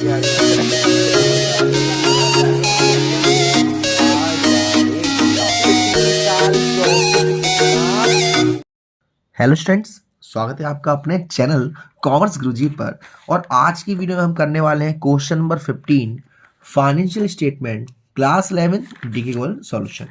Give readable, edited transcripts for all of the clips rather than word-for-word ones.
Hello students, स्वागत है आपका अपने चैनल कॉमर्स गुरुजी पर। और आज की वीडियो में हम करने वाले हैं question number 15 financial statement class 11 डिकेगोल solution.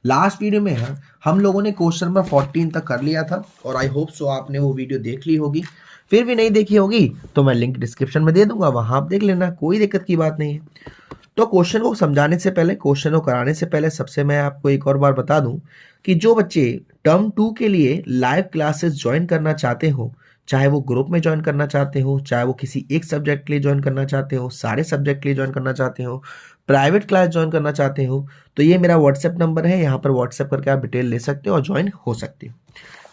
Last video में हम लोगों ने क्वेश्चन नंबर 14 तक कर लिया था और आई होप सो आपने वो वीडियो देख ली होगी। फिर भी नहीं देखी होगी तो मैं लिंक डिस्क्रिप्शन में दे दूंगा, वहां आप देख लेना, कोई दिक्कत की बात नहीं है। तो क्वेश्चन को समझाने से पहले, क्वेश्चन को कराने से पहले सबसे मैं आपको एक और बार बता दूं कि जो बच्चे टर्म 2 के लिए लाइव क्लासेस ज्वाइन करना चाहते हो, चाहे वो ग्रुप में ज्वाइन करना चाहते हो, चाहे वो किसी एक सब्जेक्ट के लिए ज्वाइन करना चाहते हो, सारे सब्जेक्ट के लिए ज्वाइन करना चाहते हो, प्राइवेट क्लास ज्वाइन करना चाहते हो, तो ये मेरा व्हाट्सएप नंबर है, यहाँ पर व्हाट्सएप करके आप डिटेल ले सकते हो और ज्वाइन हो सकते हो।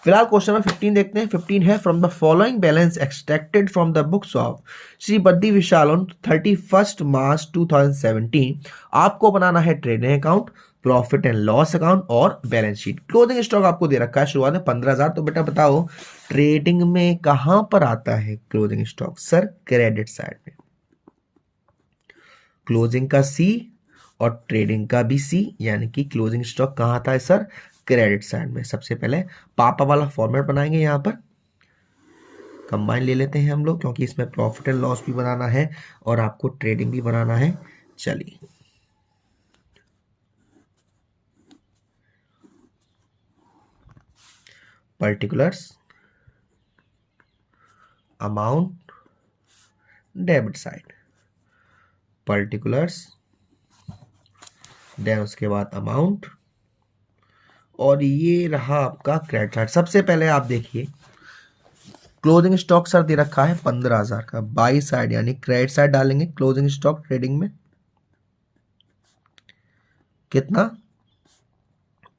फिलहाल क्वेश्चन नंबर 15 देखते हैं। 15 है, from the following balance extracted from the books of Shri Baddi Vishal on 31 मार्च 2017 आपको बनाना है trading account, profit and loss account और बैलेंस शीट। क्लोजिंग स्टॉक आपको दे रखा है शुरुआत में 15,000। तो बेटा बताओ ट्रेडिंग में कहां पर आता है closing stock? Sir credit side में। क्लोजिंग का सी और ट्रेडिंग का भी सी, यानी कि क्लोजिंग स्टॉक कहां आता है सर? क्रेडिट साइड में। सबसे पहले पापा वाला फॉर्मेट बनाएंगे, यहां पर कंबाइन ले लेते हैं हम लोग, क्योंकि इसमें प्रॉफिट एंड लॉस भी बनाना है और आपको ट्रेडिंग भी बनाना है। चलिए particulars, amount, debit side, particulars, then उसके बाद अमाउंट, और ये रहा आपका क्रेडिट साइड। सबसे पहले आप देखिए क्लोजिंग स्टॉक सर दे रखा है 15,000 का, बाई साइड यानी क्रेडिट साइड डालेंगे क्लोजिंग स्टॉक ट्रेडिंग में कितना?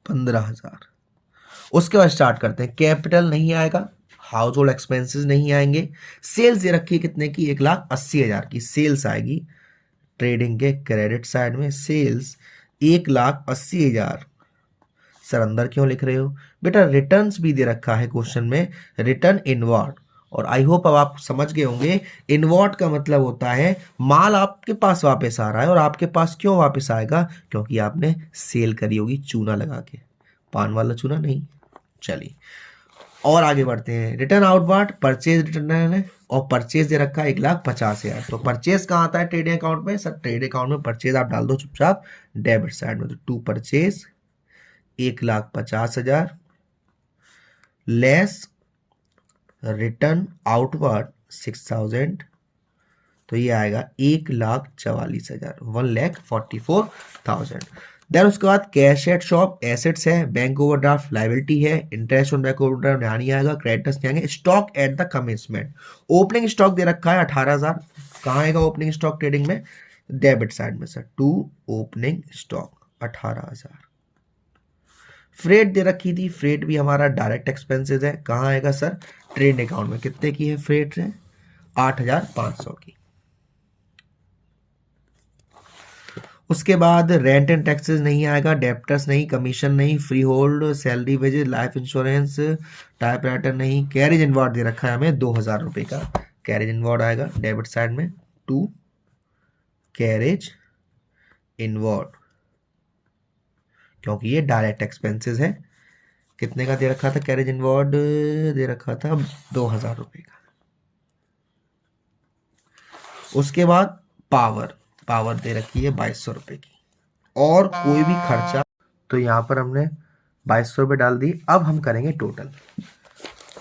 15,000। उसके बाद स्टार्ट करते हैं। कैपिटल नहीं आएगा, हाउस होल्ड एक्सपेंसेस नहीं आएंगे। सेल्स दे रखी है कितने की? 1,80,000 की सेल्स आएगी ट्रेडिंग के क्रेडिट साइड में। सेल्स 1,80,000। सर अंदर क्यों लिख रहे हो बेटा? रिटर्न्स भी दे रखा है क्वेश्चन में, रिटर्न इनवर्ड। और आई होप अब आप समझ गए होंगे इनवर्ड का मतलब होता है माल आपके पास वापस आ रहा है। और आपके पास क्यों वापस आएगा? क्योंकि आपने सेल करी होगी चूना लगा के, पान वाला चूना नहीं। चलिए और आगे बढ़ते हैं। रिटर्न आउटवर्ड परचेज रिटर्न है और परचेज दे रखा है 1,50,000। तो परचेज कहाँ आता है ट्रेडिंग अकाउंट में? सर ट्रेडिंग अकाउंट में परचेज आप डाल दो चुपचाप डेबिट साइड में। तो to purchase 1,50,000 less return outward 6,000, तो ये आएगा 1,44,000, 1,44,000। देन उसके बाद कैश एट शॉप एसेट्स है, बैंक ओवरड्राफ्ट लाइबिलिटी है, इंटरेस्ट ऑन बैंक ओवरड्राफ्ट यहाँ नहीं आएगा, क्रेडिटर्स नहीं आएंगे। Stock at the commencement, opening stock दे रखा है 18,000। कहाँ आएगा ओपनिंग स्टॉक ट्रेडिंग में? डेबिट साइड में sir, to opening stock 18,000। Freight दे रखी थी, फ्रेट भी हमारा डायरेक्ट एक्सपेंसेस है, कहाँ आएगा सर? ट्रेड अकाउंट में। कितने की है फ्रेट है? 8,500 की। उसके बाद रेंट एंड टैक्सेस नहीं आएगा, डेप्टर्स नहीं, कमीशन नहीं, free hold, salary wages, life insurance, type writer नहीं। कैरेज इनवर्ड दे रखा है हमें 2,000 रुपए का, कैरेज इनवर्ड आएगा डेबिट साइड में, टू कैरेज इनवर्ड, क्योंकि ये डायरेक्ट एक्सपेंसेस है। कितने का दे रखा था कैरेज इनवर्ड? दे रखा था 2,000 रुपए का। उसके बाद पावर, पावर दे रखी है 2,200 रुपए की, और कोई भी खर्चा, तो यहाँ पर हमने 2,200 रुपये डाल दी। अब हम करेंगे टोटल।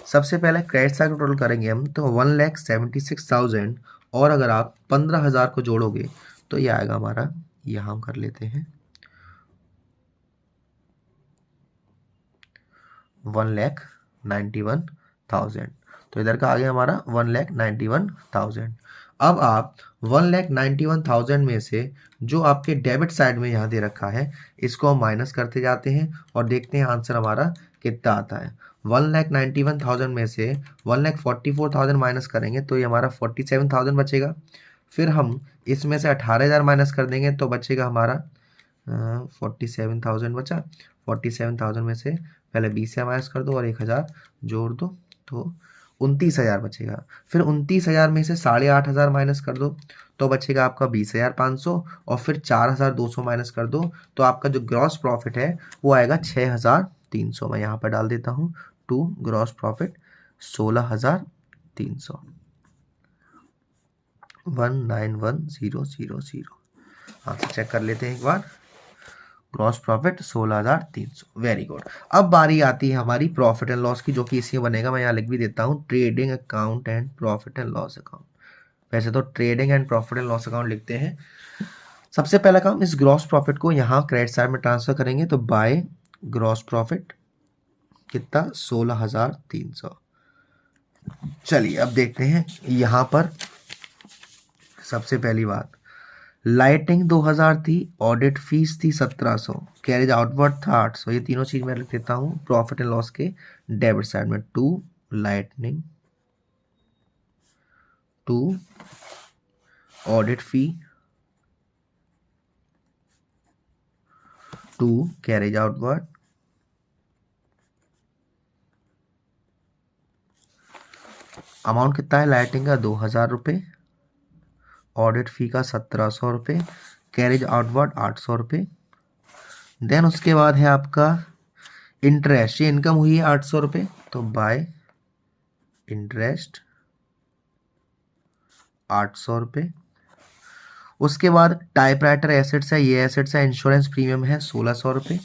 सबसे पहले क्रेडिट साइड टोटल करेंगे हम, तो 1,76,000, और अगर आप 15,000 को जोड़ोगे तो ये आएगा हमारा, यहाँ हम कर लेते हैं 1,91,000। तो इधर का आ गया हमारा 1,91,000। अब आप 1,91,000 में से जो आपके डेबिट साइड में यहाँ दे रखा है, इसको हम माइनस करते जाते हैं और देखते हैं आंसर हमारा कितना आता है। 1,91,000 में से 1,44,000 माइनस करेंगे तो ये हमारा 47,000 बचेगा। फिर हम इसमें से 18,000 माइनस कर देंगे तो बचेगा हमारा 47,000 बचा। 47,000 में से पहले 20 से माइनस कर दो और 1,000 जोड़ दो, तो 29,000 बचेगा। फिर 29,000 में से 8,500 माइनस कर दो तो बचेगा आपका 20,500, और फिर 4,200 माइनस कर दो तो आपका जो ग्रॉस प्रॉफिट है वो आएगा 6,300। मैं यहाँ पर डाल देता हूँ टू ग्रॉस प्रॉफिट 16,300, 191000। हाँ तो चेक कर लेते हैं एक बार। Gross profit 16,300, very good. अब बारी आती है हमारी प्रॉफिट एंड लॉस की, जो कि इसी में बनेगा। मैं यहाँ लिख भी देता हूँ trading account and profit and loss account. वैसे तो trading and profit and loss account लिखते हैं। सबसे पहला काम, इस ग्रॉस प्रॉफिट को यहाँ क्रेडिट साइड में ट्रांसफर करेंगे तो बाय ग्रॉस प्रॉफिट कितना 16,300। चलिए अब देखते हैं यहाँ पर। सबसे पहली बात, लाइटिंग 2,000 थी, ऑडिट फीस थी 1,700, कैरेज आउटवर्ड था 800। ये तीनों चीज मैं लिख देता हूँ प्रॉफिट एंड लॉस के डेबिट साइड में। To lightning, to audit fee, to carriage outward, amount कितना है लाइटिंग का 2,000 रुपये, ऑडिट फी का 1,700 रुपये, कैरेज आउटवर्ड 800 रुपये। देन उसके बाद है आपका इंटरेस्ट, ये इनकम हुई है 800 रुपये, तो बाय इंटरेस्ट 800 रुपये। उसके बाद टाइपराइटर एसेट्स है, ये एसेट्स है, इंश्योरेंस प्रीमियम है 1,600 रुपये,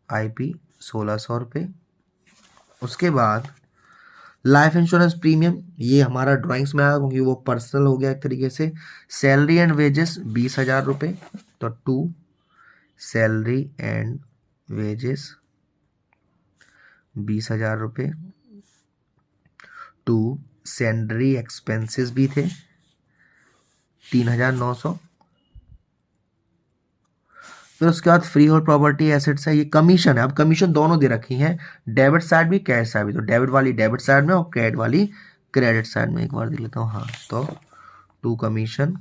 आईपी 1,600 रुपये। उसके बाद लाइफ इंश्योरेंस प्रीमियम, ये हमारा ड्राइंग्स में आया क्योंकि वो पर्सनल हो गया एक तरीके से। सैलरी एंड वेजेस 20,000 रुपये, तो टू सैलरी एंड वेजेस 20,000 रुपये, टू सैलरी एक्सपेंसेस भी थे 3,900। फिर उसके बाद फ्री होल्ड प्रॉपर्टी एसेट्स है, ये कमीशन है। अब कमीशन दोनों दे रखी हैं, डेबिट साइड भी क्रेडिट साइड भी, तो डेबिट वाली डेबिट साइड में और क्रेडिट वाली क्रेडिट साइड में। एक बार देख लेता हूँ। हाँ तो टू कमीशन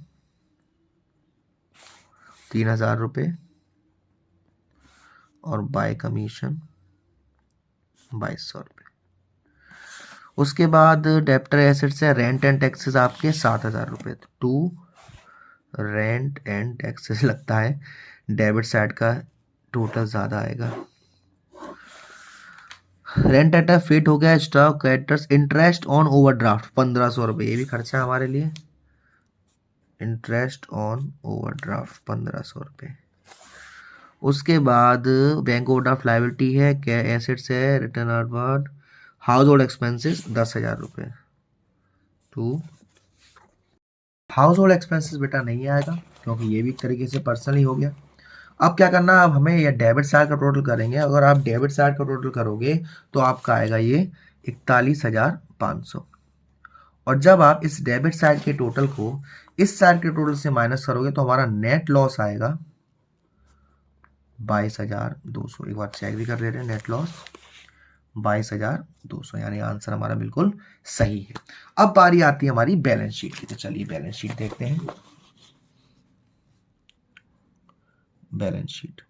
3,000 रुपये और बाय कमीशन 2,200 रुपये। उसके बाद डेप्टर एसेट्स है, रेंट एंड टैक्सेस आपके 7,000 रुपये, टू रेंट एंड टैक्सेस। लगता है डेबिट साइड का टोटल ज़्यादा आएगा। रेंट एट फिट हो गया, stock creditors, interest on overdraft 1,500 रुपये, ये भी खर्चा है हमारे लिए। इंटरेस्ट ऑन ओवरड्राफ्ट 1,500 रुपये। उसके बाद बैंक ओवरड्राफ्ट लाइबिलिटी है, क्या एसेट्स है, return outward, house hold expenses 10,000 रुपये, टू हाउस होल्ड एक्सपेंसेस बेटा नहीं आएगा क्योंकि ये भी एक तरीके से पर्सनल ही हो गया। अब क्या करना है, अब हमें ये डेबिट साइड का टोटल करेंगे। अगर आप डेबिट साइड का टोटल करोगे तो आपका आएगा ये 41,500। और जब आप इस डेबिट साइड के टोटल को इस साइड के टोटल से माइनस करोगे तो हमारा नेट लॉस आएगा 22,200। एक बार चेक भी कर ले रहे हैं, नेट लॉस 22,200, यानी आंसर हमारा बिल्कुल सही है। अब बारी आती है हमारी बैलेंस शीट की, तो चलिए बैलेंस शीट देखते हैं। Balance sheet,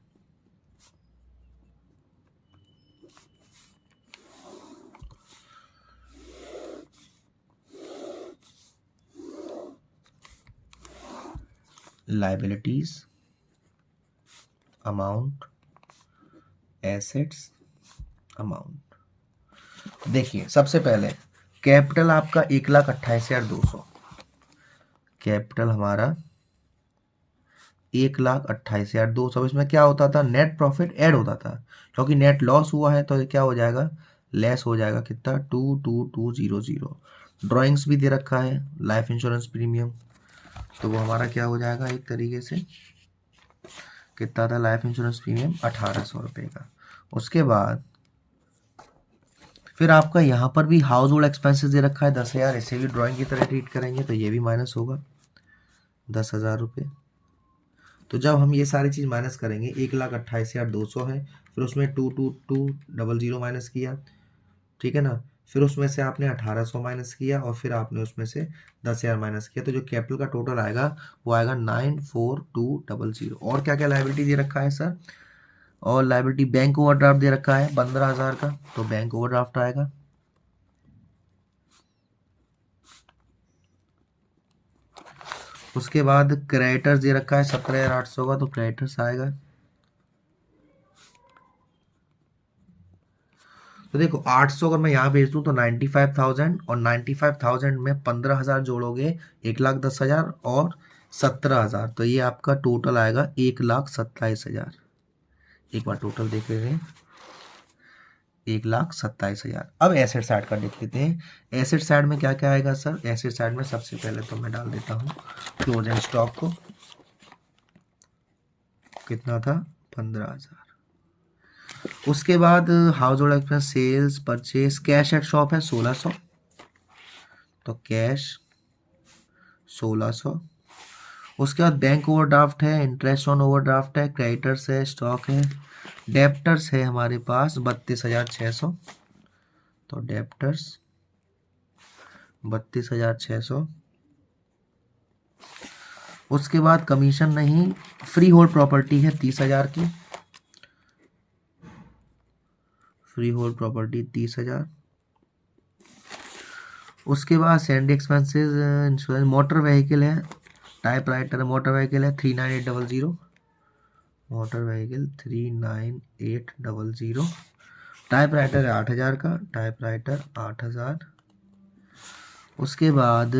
liabilities, amount, assets, amount. देखिए सबसे पहले कैपिटल आपका 1,28,200, कैपिटल हमारा 1,28,200। इसमें क्या होता था, नेट प्रॉफिट ऐड होता था, क्योंकि नेट लॉस हुआ है तो ये क्या हो जाएगा, लेस हो जाएगा। कितना, 2,2,200। ड्राइंग्स भी दे रखा है, लाइफ इंश्योरेंस प्रीमियम, तो वो हमारा क्या हो जाएगा एक तरीके से, कितना था लाइफ इंश्योरेंस प्रीमियम 1,800 रुपये का। उसके बाद फिर आपका यहाँ पर भी हाउस होल्ड एक्सपेंसेस दे रखा है 10,000, इसे भी ड्राइंग की तरह ट्रीट करेंगे तो ये भी माइनस होगा 10,000 रुपये। तो जब हम ये सारी चीज़ माइनस करेंगे, 1,28,200 है, फिर उसमें 2,2,200 माइनस किया, ठीक है ना। फिर उसमें से आपने 1,800 माइनस किया और फिर आपने उसमें से 10,000 माइनस किया, तो जो कैपिटल का टोटल आएगा वो आएगा 9,4,200। और क्या क्या लाइबिलिटी दे रखा है सर, और लायबिलिटी बैंक ओवरड्राफ्ट दे रखा है 15,000 का, तो बैंक ओवरड्राफ्ट आएगा। उसके बाद क्रेडिटर्स दे रखा है 17,800 का, तो क्रेडिटर्स आएगा। तो देखो 800 अगर मैं यहाँ भेज दूँ तो 95,000, और 95,000 में 15,000 जोड़ोगे 1,10,000 और 17,000, तो ये आपका टोटल आएगा 1,27,000। एक बार टोटल देख लेते हैं, 1,27,000। अब एसेट साइड का देख लेते हैं। एसेट साइड में क्या क्या आएगा सर? एसेट साइड में सबसे पहले तो मैं डाल देता हूँ क्लोजिंग स्टॉक को, कितना था? 15,000। उसके बाद household expense, sales, purchase, cash at shop है 1,600, तो कैश 1,600। उसके बाद बैंक ओवरड्राफ्ट है, इंटरेस्ट ऑन ओवरड्राफ्ट है, क्रेडिटर्स है, स्टॉक है, डेप्टर्स है हमारे पास 32,600, तो डेप्टर्स 32,600। उसके बाद कमीशन नहीं, फ्री होल्ड प्रॉपर्टी है 30,000 की, फ्री होल्ड प्रॉपर्टी 30,000। उसके बाद Sandy expenses, insurance, motor vehicle है, टाइपराइटर मोटर व्हीकल है 39,800, मोटर व्हीकल 39,800। टाइपराइटर है 8,000 का, टाइपराइटर 8,000। उसके बाद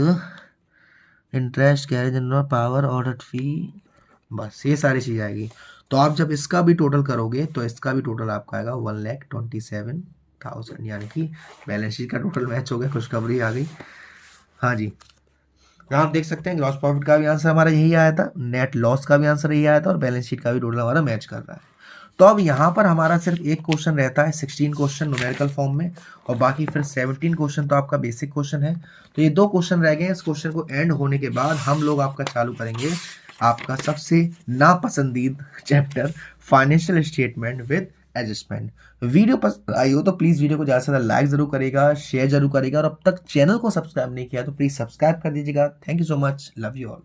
interest, carriage general, power, audit fee, बस ये सारी चीज़ आएगी। तो आप जब इसका भी टोटल करोगे तो इसका भी टोटल आपका आएगा 1,27,000, यानी कि बैलेंस शीट का टोटल मैच हो गया, खुशखबरी आ गई। हाँ जी, यहाँ आप देख सकते हैं ग्रॉस प्रॉफिट का भी आंसर हमारा यही आया था, नेट लॉस का भी आंसर यही आया था, और बैलेंस शीट का भी टोटल हमारा मैच कर रहा है। तो अब यहाँ पर हमारा सिर्फ एक क्वेश्चन रहता है, 16 क्वेश्चन न्यूमेरिकल फॉर्म में, और बाकी फिर 17 क्वेश्चन तो आपका बेसिक क्वेश्चन है। तो ये 2 क्वेश्चन रह गए हैं। इस क्वेश्चन को एंड होने के बाद हम लोग आपका चालू करेंगे आपका सबसे नापसंदीद chapter, financial statement with adjustment. Video पसंद आई हो तो प्लीज़ वीडियो को ज़्यादा से ज़्यादा लाइक ज़रूर करेगा, शेयर जरूर करेगा, और अब तक चैनल को सब्सक्राइब नहीं किया तो प्लीज़ सब्सक्राइब कर दीजिएगा। Thank you so much, love you all.